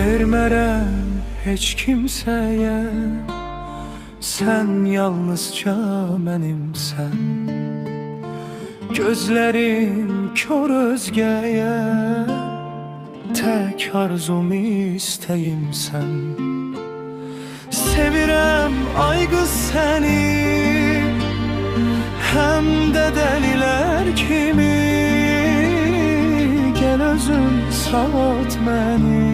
Vermərəm heç kimsəyə, sən yalnızca mənimsən. Gözlərim kör özgəyə, tək arzum istəyimsən. Sevirəm ay qız səni, həm də dəlilər kimi. Gəl özün sağalt məni,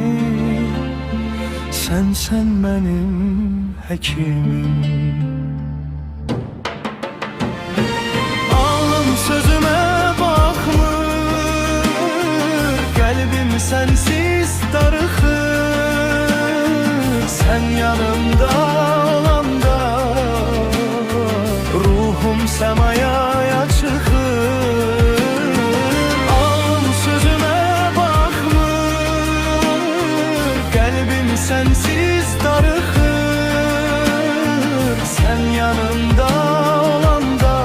sənsən mənim həkimim. Ağlım sözümə baxmır, qəlbim sənsiz darıxır. Sən yanımda olanda ruhum səmaya çıxır. Ağlım sözümə baxmır, qəlbim sənsiz darıxır. Sən yanımda olanda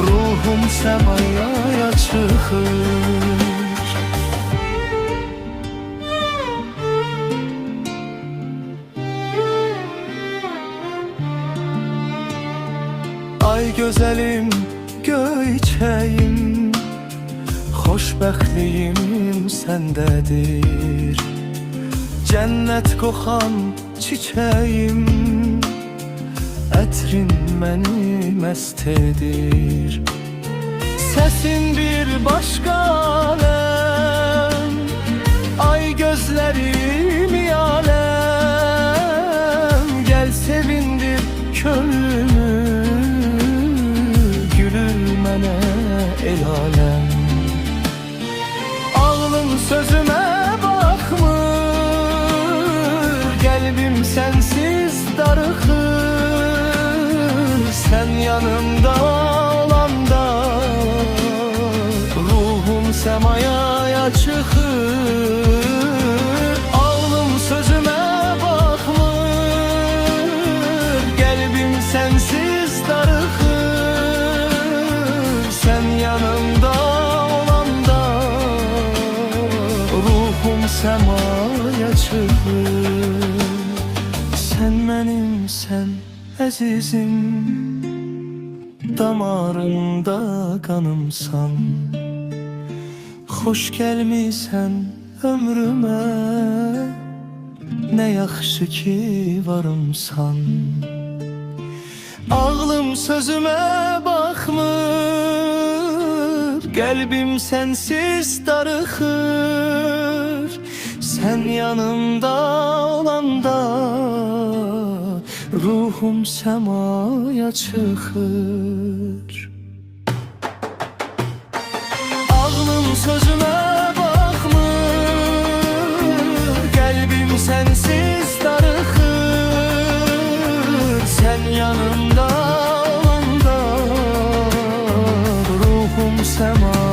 ruhum səmaya çıxır. Ay gözəlim, göyçəyim, xoşbəxtliyim səndədir. Cənnət qoxan çiçəyim, ətrin məni məst edir. Səsin bir başqa aləm, ay gözlərim aləm. Gəl sevindir könlümü, gülür mənə el aləm. Ağlım sözümə baxmır, qəlbim sənsiz darıxır. Sən yanımda olanda ruhum səmaya çıxır. Ağlım sözümə baxmır, qəlbim sənsiz darıxır. Sən yanımda olanda ruhum səmaya çıxır. Sən mənimsən əzizim, damarımda qanımsan. Xoş gəlmisən ömrümə, nə yaxşı ki varımsan. Ağlım sözümə baxmır, qəlbim sənsiz darıxır. Sən yanımda olanda ruhum səmaya çıxır. Ağlım sözümə baxmır, qəlbim sənsiz darıxır. Sən yanımda olanda ruhum səmaya